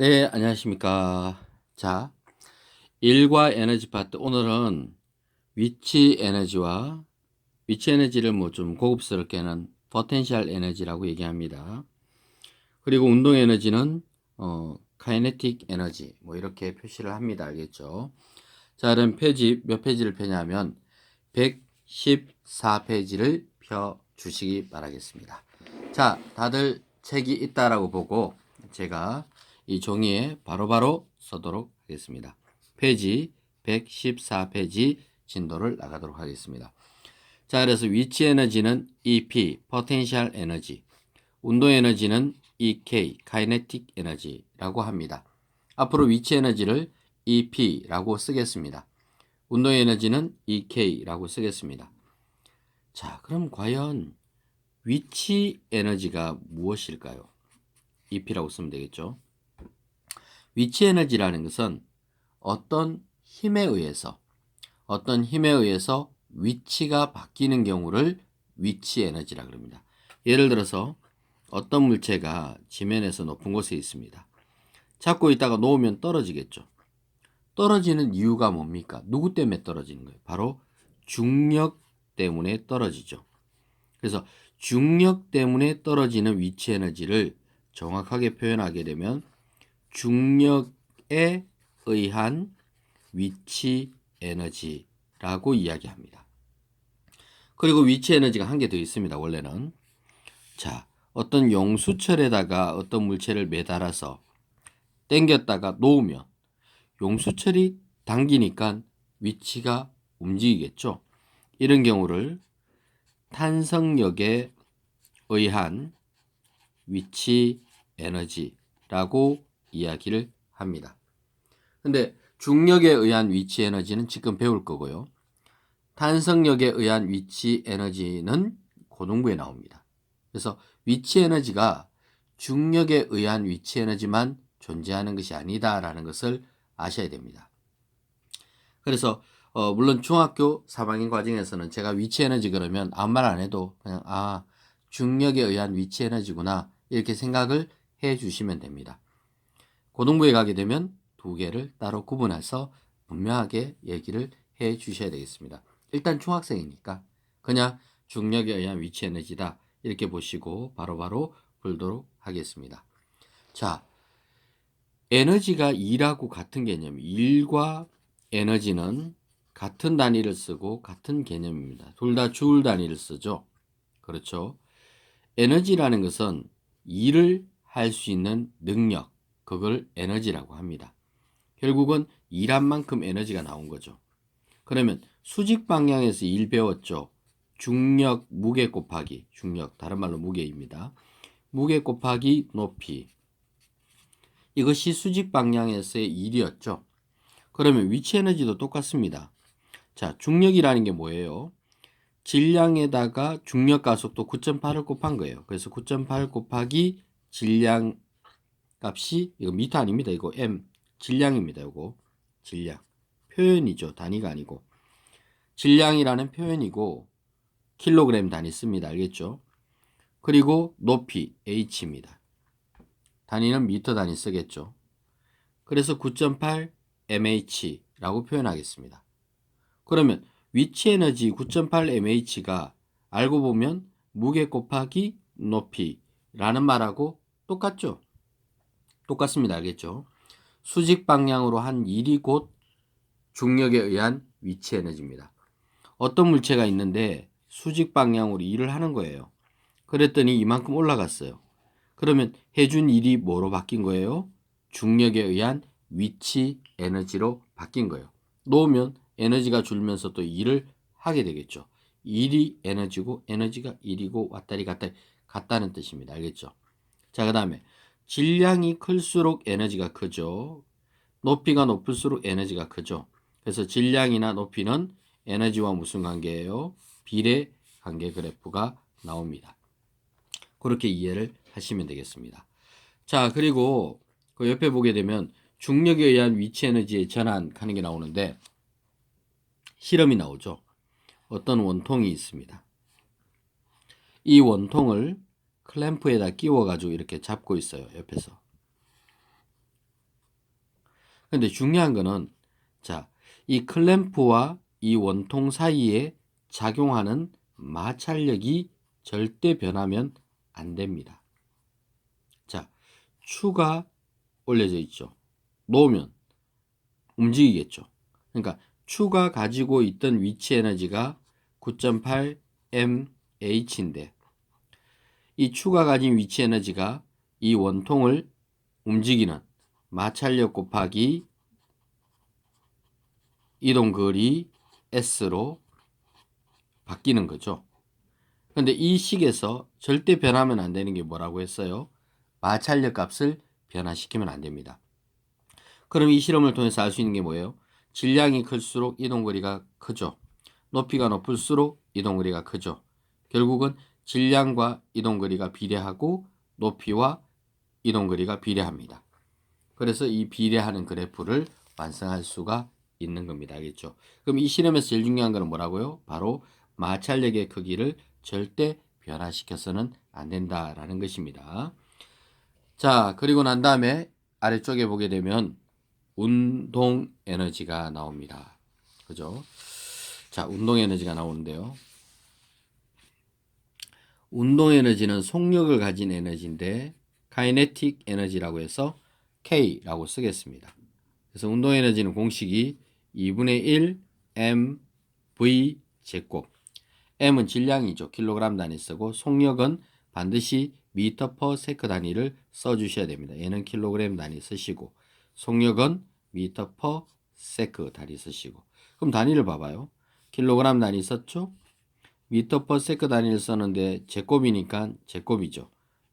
네, 안녕하십니까. 자, 일과 에너지 파트. 오늘은 위치 에너지를 뭐 좀 고급스럽게는 포텐셜 에너지라고 얘기합니다. 그리고 운동 에너지는 카이네틱 에너지 뭐 이렇게 표시를 합니다. 알겠죠? 자, 그럼 몇 페이지를 펴냐면 114페이지를 펴 주시기 바라겠습니다. 자, 다들 책이 있다라고 보고 제가 이 종이에 바로바로 써도록 하겠습니다. 페이지 114페이지 진도를 나가도록 하겠습니다. 자, 그래서 위치 에너지는 EP, 포텐셜 에너지, 운동 에너지는 EK, 카이네틱 에너지라고 합니다. 앞으로 위치 에너지를 EP라고 쓰겠습니다. 운동 에너지는 EK라고 쓰겠습니다. 자, 그럼 과연 위치 에너지가 무엇일까요? EP라고 쓰면 되겠죠. 위치 에너지라는 것은 어떤 힘에 의해서 위치가 바뀌는 경우를 위치 에너지라 그럽니다. 예를 들어서 어떤 물체가 지면에서 높은 곳에 있습니다. 잡고 있다가 놓으면 떨어지겠죠. 떨어지는 이유가 뭡니까? 누구 때문에 떨어지는 거예요? 바로 중력 때문에 떨어지죠. 그래서 중력 때문에 떨어지는 위치 에너지를 정확하게 표현하게 되면 중력에 의한 위치 에너지라고 이야기합니다. 그리고 위치 에너지가 한 개 더 있습니다. 원래는. 자, 어떤 용수철에다가 어떤 물체를 매달아서 당겼다가 놓으면 용수철이 당기니까 위치가 움직이겠죠. 이런 경우를 탄성력에 의한 위치 에너지라고 이야기를 합니다. 근데 중력에 의한 위치 에너지는 지금 배울 거고요. 탄성력에 의한 위치 에너지는 고등부에 나옵니다. 그래서 위치 에너지가 중력에 의한 위치 에너지만 존재하는 것이 아니다라는 것을 아셔야 됩니다. 그래서 물론 중학교 3학년 과정에서는 제가 위치 에너지 그러면 아무 말 안 해도 그냥 중력에 의한 위치 에너지구나 이렇게 생각을 해 주시면 됩니다. 고등부에 가게 되면 두 개를 따로 구분해서 분명하게 얘기를 해 주셔야 되겠습니다. 일단 중학생이니까 그냥 중력에 의한 위치 에너지다 이렇게 보시고 바로바로 풀도록 하겠습니다. 자, 에너지가 일하고 같은 개념, 일과 에너지는 같은 단위를 쓰고 같은 개념입니다. 둘 다 주울 단위를 쓰죠. 그렇죠. 에너지라는 것은 일을 할 수 있는 능력, 그걸 에너지라고 합니다. 결국은 일한 만큼 에너지가 나온 거죠. 그러면 수직 방향에서 일 배웠죠. 중력, 무게 곱하기, 중력, 다른 말로 무게입니다. 무게 곱하기 높이. 이것이 수직 방향에서의 일이었죠. 그러면 위치 에너지도 똑같습니다. 자, 중력이라는 게 뭐예요? 질량에다가 중력 가속도 9.8을 곱한 거예요. 그래서 9.8 곱하기 질량 값이 이거 미터 아닙니다. 이거 m 질량입니다. 이거 질량 표현이죠. 단위가 아니고 질량이라는 표현이고 킬로그램 단위 씁니다. 알겠죠? 그리고 높이 h입니다. 단위는 미터 단위 쓰겠죠. 그래서 9.8 mh라고 표현하겠습니다. 그러면 위치 에너지 9.8 mh가 알고 보면 무게 곱하기 높이라는 말하고 똑같죠? 똑같습니다. 알겠죠? 수직 방향으로 한 일이 곧 중력에 의한 위치 에너지입니다. 어떤 물체가 있는데 수직 방향으로 일을 하는 거예요. 그랬더니 이만큼 올라갔어요. 그러면 해준 일이 뭐로 바뀐 거예요? 중력에 의한 위치 에너지로 바뀐 거예요. 놓으면 에너지가 줄면서 또 일을 하게 되겠죠. 일이 에너지고 에너지가 일이고 왔다리 갔다리 같다는 뜻입니다. 알겠죠? 자, 그 다음에 질량이 클수록 에너지가 크죠. 높이가 높을수록 에너지가 크죠. 그래서 질량이나 높이는 에너지와 무슨 관계예요? 비례 관계 그래프가 나옵니다. 그렇게 이해를 하시면 되겠습니다. 자, 그리고 그 옆에 보게 되면 중력에 의한 위치 에너지의 전환하는 게 나오는데 실험이 나오죠. 어떤 원통이 있습니다. 이 원통을 클램프에다 끼워 가지고 이렇게 잡고 있어요. 옆에서. 근데 중요한 거는 자, 이 클램프와 이 원통 사이에 작용하는 마찰력이 절대 변하면 안 됩니다. 자, 추가 올려져 있죠. 놓으면 움직이겠죠. 그러니까 추가 가지고 있던 위치 에너지가 9.8 mH인데 이 추가 가진 위치 에너지가 이 원통을 움직이는 마찰력 곱하기 이동거리 S로 바뀌는 거죠. 근데 이 식에서 절대 변하면 안 되는 게 뭐라고 했어요? 마찰력 값을 변화시키면 안 됩니다. 그럼 이 실험을 통해서 알 수 있는 게 뭐예요? 질량이 클수록 이동거리가 크죠. 높이가 높을수록 이동거리가 크죠. 결국은 질량과 이동거리가 비례하고 높이와 이동거리가 비례합니다. 그래서 이 비례하는 그래프를 완성할 수가 있는 겁니다. 알겠죠? 그럼 이 실험에서 제일 중요한 거는 뭐라고요? 바로 마찰력의 크기를 절대 변화시켜서는 안 된다라는 것입니다. 자, 그리고 난 다음에 아래쪽에 보게 되면 운동 에너지가 나옵니다. 그죠? 자, 운동 에너지가 나오는데요. 운동 에너지는 속력을 가진 에너지인데 카이네틱 에너지라고 해서 K라고 쓰겠습니다. 그래서 운동 에너지는 공식이 2분의 1 mv 제곱. m은 질량이죠. 킬로그램 단위 쓰고 속력은 반드시 미터 퍼 세크 단위를 써주셔야 됩니다. 얘는 킬로그램 단위 쓰시고 속력은 미터 퍼 세크 단위 쓰시고 그럼 단위를 봐봐요. 킬로그램 단위 썼죠? 미터 퍼 세크 단위를 썼는데 제곱이니까 제곱이죠.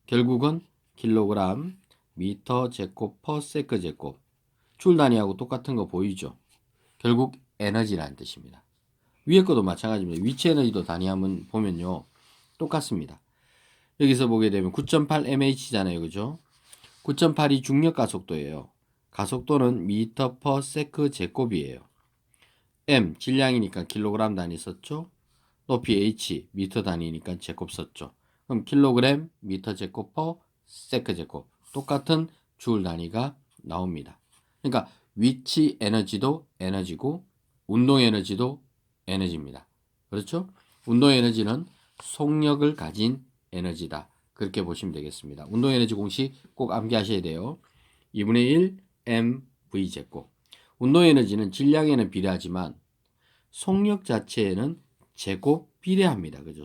결국은 킬로그램 미터 제곱 퍼 세크 제곱 줄 단위하고 똑같은 거 보이죠? 결국 에너지라는 뜻입니다. 위에 것도 마찬가지입니다. 위치 에너지도 단위 한번 보면요. 똑같습니다. 여기서 보게 되면 9.8 mh잖아요. 그죠? 9.8이 중력 가속도예요. 가속도는 미터 퍼 세크 제곱이에요. m 질량이니까 킬로그램 단위 썼죠. 높이 h 미터 단위니까 제곱 썼죠. 그럼 킬로그램 미터 제곱 퍼 세크 제곱 똑같은 줄 단위가 나옵니다. 그러니까 위치 에너지도 에너지고 운동 에너지도 에너지입니다. 그렇죠? 운동 에너지는 속력을 가진 에너지다. 그렇게 보시면 되겠습니다. 운동 에너지 공식 꼭 암기하셔야 돼요. 2분의 1 mv 제곱. 운동 에너지는 질량에는 비례하지만 속력 자체에는 제곱 비례합니다. 그죠?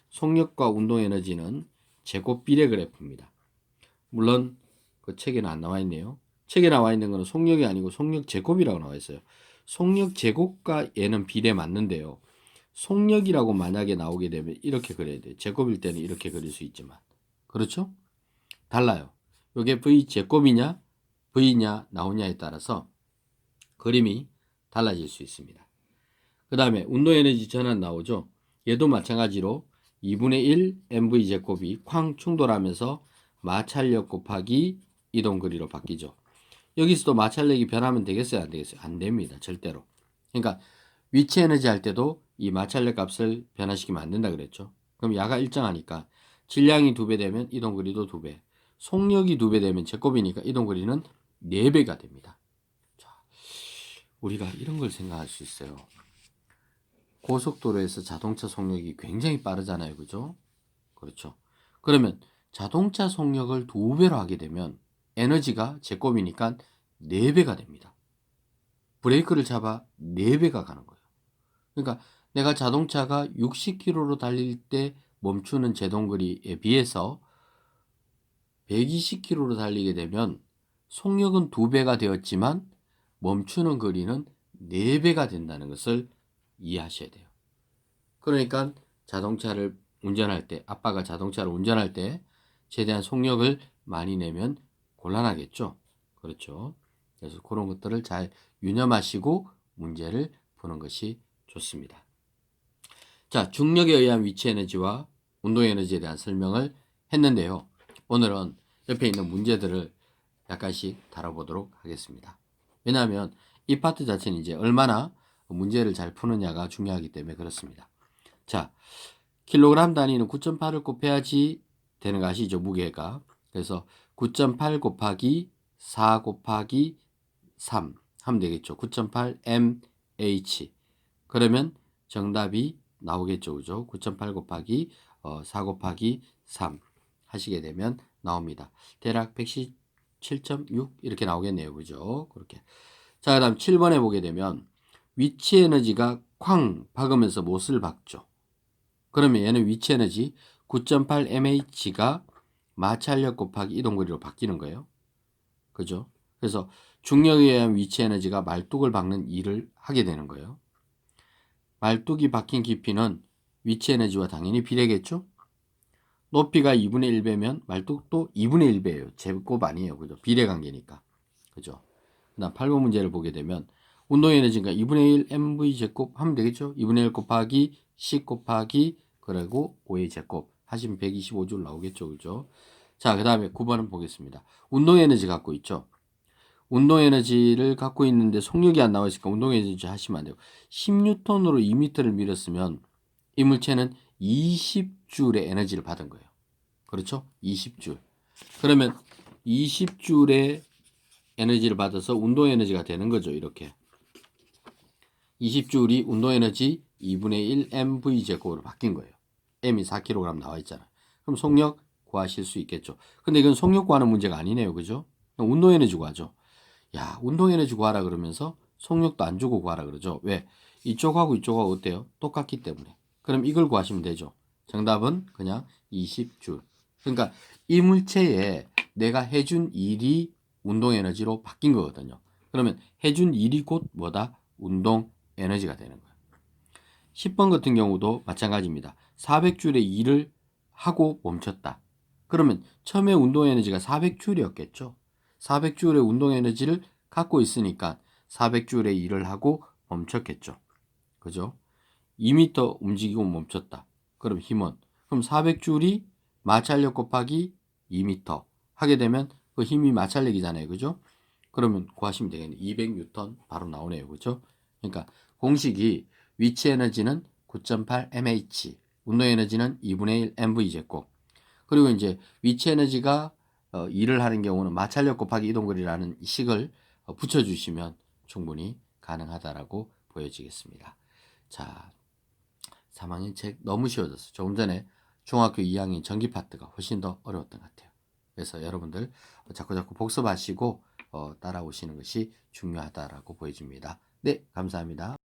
속력과 운동 에너지는 제곱 비례 그래프입니다. 물론 그 책에는 안 나와 있네요. 책에 나와 있는 거는 속력이 아니고 속력 제곱이라고 나와 있어요. 속력 제곱과 얘는 비례 맞는데요. 속력이라고 만약에 나오게 되면 이렇게 그려야 돼요. 제곱일 때는 이렇게 그릴 수 있지만. 그렇죠? 달라요. 이게 V 제곱이냐 V냐 나오냐에 따라서 그림이 달라질 수 있습니다. 그 다음에 운동에너지 전환 나오죠. 얘도 마찬가지로 2분의 1 mv 제곱이 쾅 충돌하면서 마찰력 곱하기 이동거리로 바뀌죠. 여기서도 마찰력이 변하면 되겠어요? 안 되겠어요? 안 됩니다. 절대로. 그러니까 위치 에너지 할 때도 이 마찰력 값을 변화시키면 안 된다 그랬죠. 그럼 야가 일정하니까 질량이 2배 되면 이동거리도 2배. 속력이 2배 되면 제곱이니까 이동거리는 4배가 됩니다. 자, 우리가 이런 걸 생각할 수 있어요. 고속도로에서 자동차 속력이 굉장히 빠르잖아요. 그죠? 그렇죠. 그러면 자동차 속력을 2배로 하게 되면 에너지가 제곱이니까 4배가 됩니다. 브레이크를 잡아 4배가 가는 거예요. 그러니까 내가 자동차가 60km로 달릴 때 멈추는 제동거리에 비해서 120km로 달리게 되면 속력은 2배가 되었지만 멈추는 거리는 4배가 된다는 것을 이해하셔야 돼요. 그러니까 자동차를 운전할 때, 아빠가 자동차를 운전할 때 최대한 속력을 많이 내면 곤란하겠죠. 그렇죠. 그래서 그런 것들을 잘 유념하시고 문제를 푸는 것이 좋습니다. 자, 중력에 의한 위치 에너지와 운동 에너지에 대한 설명을 했는데요. 오늘은 옆에 있는 문제들을 약간씩 다뤄보도록 하겠습니다. 왜냐하면 이 파트 자체는 이제 얼마나 문제를 잘 푸느냐가 중요하기 때문에 그렇습니다. 자, 킬로그램 단위는 9.8을 곱해야지 되는 거 아시죠? 무게가. 그래서 9.8 곱하기 4 곱하기 3 하면 되겠죠. 9.8 mH. 그러면 정답이 나오겠죠. 그죠? 9.8 곱하기 4 곱하기 3 하시게 되면 나옵니다. 대략 117.6 이렇게 나오겠네요. 그죠? 그렇게. 자, 그다음 7번에 보게 되면 위치 에너지가 쾅 박으면서 못을 박죠. 그러면 얘는 위치 에너지 9.8 mH가 마찰력 곱하기 이동거리로 바뀌는 거예요. 그죠? 그래서 중력에 의한 위치 에너지가 말뚝을 박는 일을 하게 되는 거예요. 말뚝이 박힌 깊이는 위치 에너지와 당연히 비례겠죠? 높이가 2분의 1배면 말뚝도 2분의 1배예요. 제곱 아니에요. 그죠? 비례 관계니까. 그죠? 그다음 8번 문제를 보게 되면 운동 에너지가 2분의 1 mv 제곱 하면 되겠죠? 2분의 1 곱하기 10 곱하기 그리고 5의 제곱 하시면 125줄 나오겠죠. 그죠? 자, 그다음에 9번은 보겠습니다. 운동 에너지 갖고 있죠? 운동 에너지를 갖고 있는데 속력이 안 나와 있으니까 운동 에너지 하시면 안 돼요. 10N으로 2m를 밀었으면 이 물체는 20줄의 에너지를 받은 거예요. 그렇죠? 20줄. 그러면 20줄의 에너지를 받아서 운동 에너지가 되는 거죠. 이렇게. 20줄이 운동 에너지 2분의 1 mv 제곱으로 바뀐 거예요. m이 4kg 나와 있잖아요. 그럼 속력 구하실 수 있겠죠. 근데 이건 속력 구하는 문제가 아니네요. 그죠? 운동 에너지 구하죠. 야, 운동 에너지 구하라 그러면서 속력도 안 주고 구하라 그러죠. 왜? 이쪽하고 이쪽하고 어때요? 똑같기 때문에. 그럼 이걸 구하시면 되죠. 정답은 그냥 20줄. 그러니까 이 물체에 내가 해준 일이 운동 에너지로 바뀐 거거든요. 그러면 해준 일이 곧 뭐다? 운동 에너지가 되는 거예요. 10번 같은 경우도 마찬가지입니다. 400줄의 일을 하고 멈췄다. 그러면 처음에 운동 에너지가 400줄이었겠죠. 400줄의 운동 에너지를 갖고 있으니까 400줄의 일을 하고 멈췄겠죠. 그죠? 2m 움직이고 멈췄다. 그럼 힘은 그럼 400줄이 마찰력 곱하기 2m 하게 되면 그 힘이 마찰력이잖아요. 그죠? 그러면 구하시면 되겠네요. 200N 바로 나오네요. 그죠? 그러니까 공식이 위치 에너지는 9.8 mH, 운동 에너지는 2분의 1 mv 제곱. 그리고 이제 위치 에너지가 일을 하는 경우는 마찰력 곱하기 이동거리라는 식을 붙여주시면 충분히 가능하다라고 보여지겠습니다. 자, 3학년 책 너무 쉬워졌어요. 조금 전에 중학교 2학년 전기 파트가 훨씬 더 어려웠던 것 같아요. 그래서 여러분들 자꾸 복습하시고 따라오시는 것이 중요하다라고 보여집니다. 네, 감사합니다.